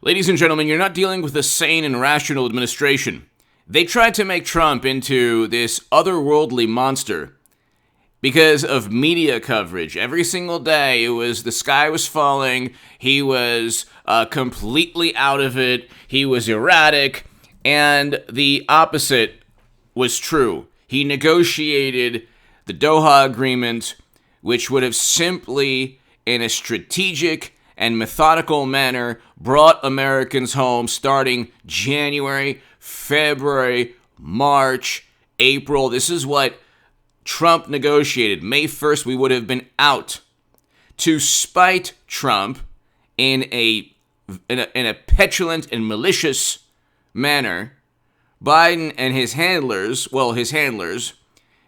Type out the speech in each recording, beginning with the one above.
Ladies and gentlemen, you're not dealing with a sane and rational administration. They tried to make Trump into this otherworldly monster because of media coverage. Every single day, it was the sky was falling. He was completely out of it. He was erratic. And the opposite was true. He negotiated the Doha Agreement, which would have simply, in a strategic and methodical manner, brought Americans home starting January, February, March, April. This is what Trump negotiated. May 1st, we would have been out. To spite Trump in a petulant and malicious manner, Biden and his handlers,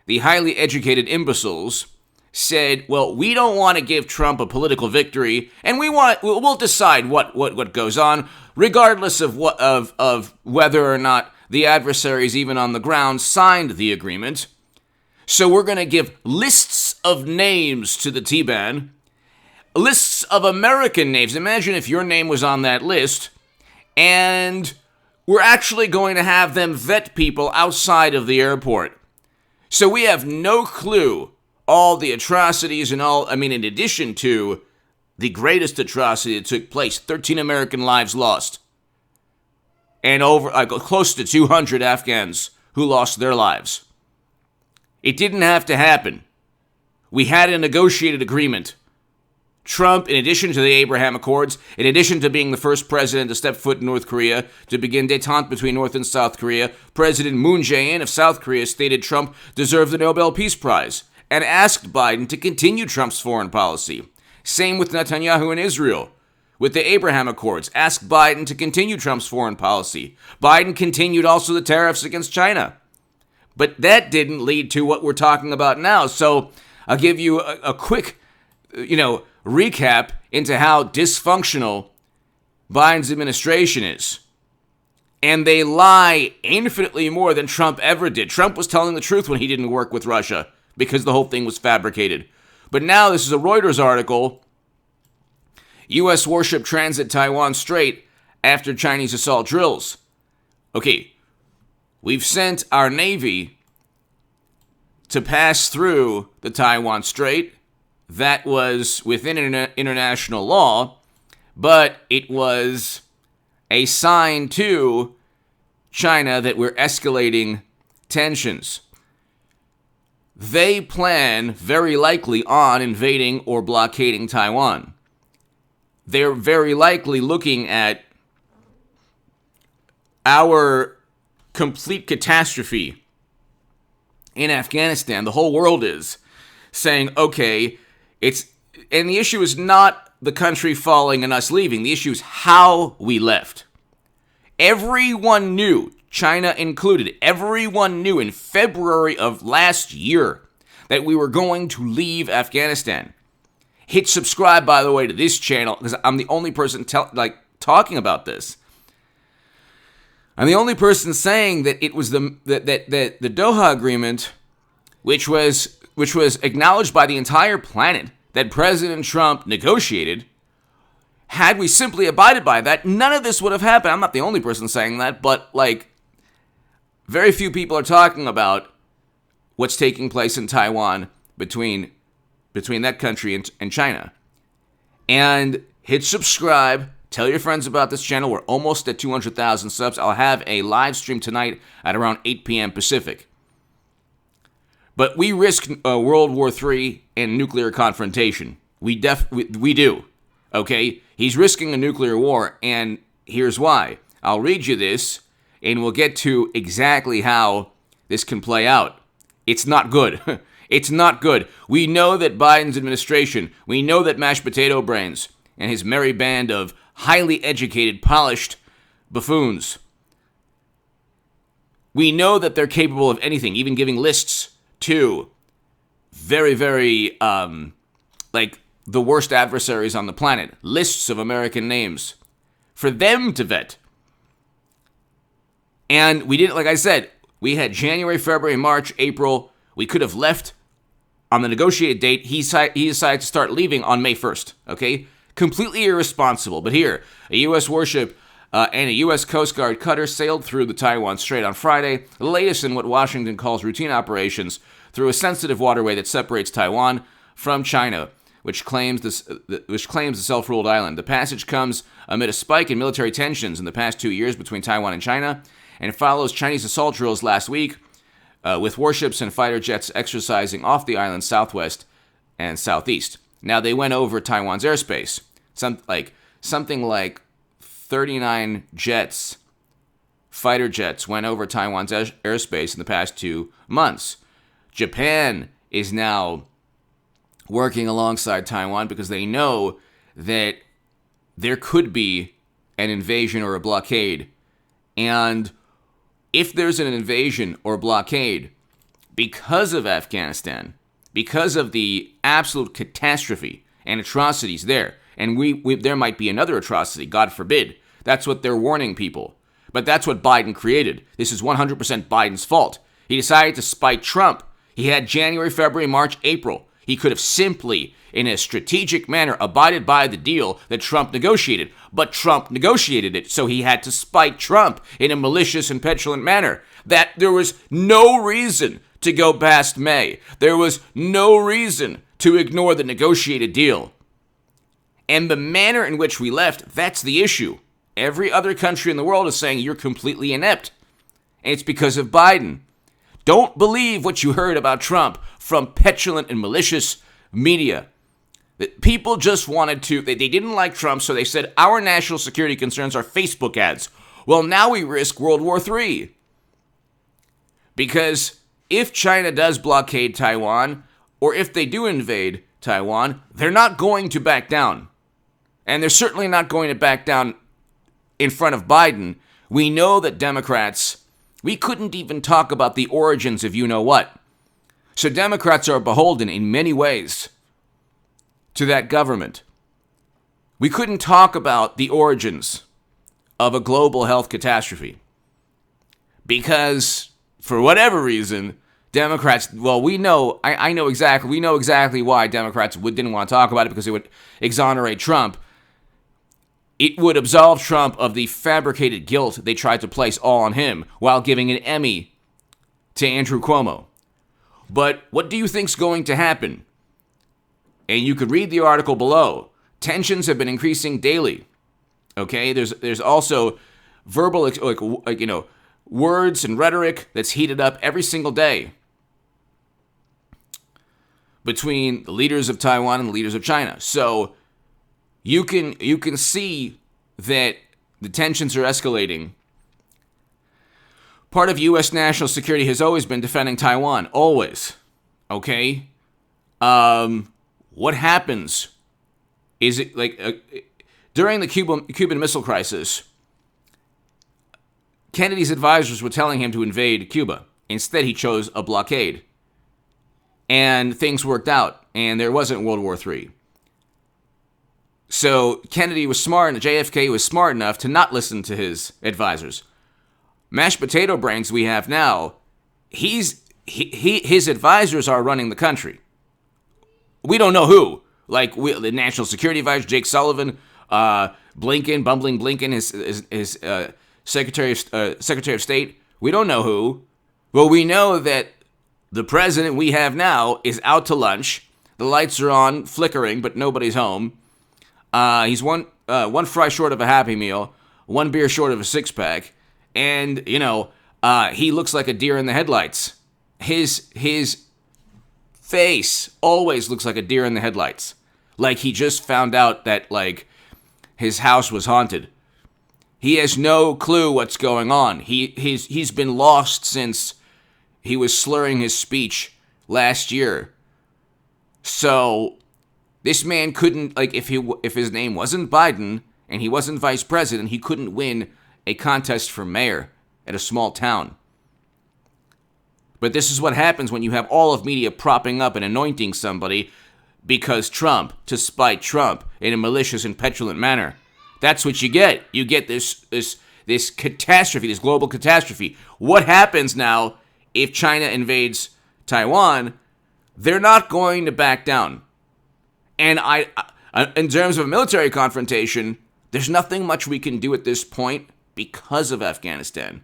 the highly educated imbeciles, said, well, we don't want to give Trump a political victory, and we'll decide what goes on, regardless of whether or not the adversaries, even on the ground, signed the agreement. So we're going to give lists of names to the T-Ban, lists of American names. Imagine if your name was on that list, and we're actually going to have them vet people outside of the airport. So we have no clue all the atrocities and all, in addition to the greatest atrocity that took place, 13 American lives lost, and over close to 200 Afghans who lost their lives. It didn't have to happen. We had a negotiated agreement. Trump, in addition to the Abraham Accords, in addition to being the first president to step foot in North Korea, to begin détente between North and South Korea, President Moon Jae-in of South Korea stated Trump deserved the Nobel Peace Prize and asked Biden to continue Trump's foreign policy. Same with Netanyahu in Israel. With the Abraham Accords, asked Biden to continue Trump's foreign policy. Biden continued also the tariffs against China. But that didn't lead to what we're talking about now. So I'll give you a quick, recap into how dysfunctional Biden's administration is. And they lie infinitely more than Trump ever did. Trump was telling the truth when he didn't work with Russia, because the whole thing was fabricated. But now this is a Reuters article. U.S. warship transit Taiwan Strait after Chinese assault drills. Okay, we've sent our Navy to pass through the Taiwan Strait. That was within international law, but it was a sign to China that we're escalating tensions. They plan, very likely, on invading or blockading Taiwan. They're very likely looking at our complete catastrophe in Afghanistan. The whole world is saying, okay, and the issue is not the country falling and us leaving. The issue is how we left. Everyone knew, China included, everyone knew in February of last year that we were going to leave Afghanistan. Hit subscribe, by the way, to this channel, because I'm the only person talking about this. I'm the only person saying that it was the Doha Agreement, which was acknowledged by the entire planet, that President Trump negotiated. Had we simply abided by that, none of this would have happened. I'm not the only person saying that, but very few people are talking about what's taking place in Taiwan between that country and China. And hit subscribe. Tell your friends about this channel. We're almost at 200,000 subs. I'll have a live stream tonight at around 8 p.m. Pacific. But we risk World War III and nuclear confrontation. We do. Okay? He's risking a nuclear war, and here's why. I'll read you this, and we'll get to exactly how this can play out. It's not good. It's not good. We know that Biden's administration, we know that mashed potato brains and his merry band of highly educated, polished buffoons, we know that they're capable of anything, even giving lists to very, very, the worst adversaries on the planet. Lists of American names for them to vet. And we didn't, like I said, we had January, February, March, April. We could have left on the negotiated date. He decided to start leaving on May 1st, okay? Completely irresponsible. But here, a U.S. warship and a U.S. Coast Guard cutter sailed through the Taiwan Strait on Friday, the latest in what Washington calls routine operations through a sensitive waterway that separates Taiwan from China, which claims the self-ruled island. The passage comes amid a spike in military tensions in the past 2 years between Taiwan and China, and follows Chinese assault drills last week, with warships and fighter jets exercising off the island's southwest and southeast. Now, they went over Taiwan's airspace. Something like 39 fighter jets went over Taiwan's airspace in the past 2 months. Japan is now working alongside Taiwan because they know that there could be an invasion or a blockade. And if there's an invasion or blockade because of Afghanistan, because of the absolute catastrophe and atrocities there, and there might be another atrocity, God forbid. That's what they're warning people. But that's what Biden created. This is 100% Biden's fault. He decided to spite Trump. He had January, February, March, April. He could have simply, in a strategic manner, abided by the deal that Trump negotiated. But Trump negotiated it, so he had to spite Trump in a malicious and petulant manner. That there was no reason to go past May. There was no reason to ignore the negotiated deal. And the manner in which we left, that's the issue. Every other country in the world is saying you're completely inept. And it's because of Biden. Don't believe what you heard about Trump from petulant and malicious media. People just wanted to, they didn't like Trump, so they said our national security concerns are Facebook ads. Well, now we risk World War III. Because if China does blockade Taiwan, or if they do invade Taiwan, they're not going to back down. And they're certainly not going to back down in front of Biden. We know that Democrats, we couldn't even talk about the origins of you-know-what. So Democrats are beholden in many ways to that government. We couldn't talk about the origins of a global health catastrophe because, for whatever reason, Democrats, well, we know exactly why Democrats didn't want to talk about it, because it would exonerate Trump. It would absolve Trump of the fabricated guilt they tried to place all on him while giving an Emmy to Andrew Cuomo. But what do you think's going to happen? And you could read the article below. Tensions have been increasing daily. Okay, there's also verbal, words and rhetoric that's heated up every single day between the leaders of Taiwan and the leaders of China. So you can see that the tensions are escalating. Part of U.S. national security has always been defending Taiwan, always. Okay? What happens is during the Cuban Missile Crisis, Kennedy's advisors were telling him to invade Cuba. Instead, he chose a blockade. And things worked out, and there wasn't World War III. So Kennedy was smart, and JFK was smart enough to not listen to his advisors. Mashed potato brains we have now, his advisors are running the country. We don't know who. The National Security Advisor, Jake Sullivan, Bumbling Blinken, his Secretary of State. We don't know who. Well, we know that the president we have now is out to lunch. The lights are on, flickering, but nobody's home. He's one fry short of a Happy Meal, one beer short of a six-pack, and, he looks like a deer in the headlights. His face always looks like a deer in the headlights. Like he just found out that, his house was haunted. He has no clue what's going on. He's been lost since he was slurring his speech last year. So this man couldn't, if his name wasn't Biden and he wasn't vice president, he couldn't win a contest for mayor at a small town. But this is what happens when you have all of media propping up and anointing somebody because Trump, to spite Trump in a malicious and petulant manner. That's what you get. You get this catastrophe, this global catastrophe. What happens now if China invades Taiwan? They're not going to back down. And In terms of a military confrontation, there's nothing much we can do at this point because of Afghanistan.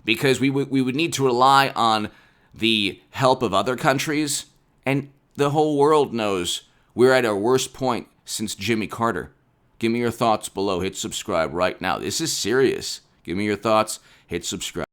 Because we would need to rely on the help of other countries, and the whole world knows we're at our worst point since Jimmy Carter. Give me your thoughts below. Hit subscribe right now. This is serious. Give me your thoughts. Hit subscribe.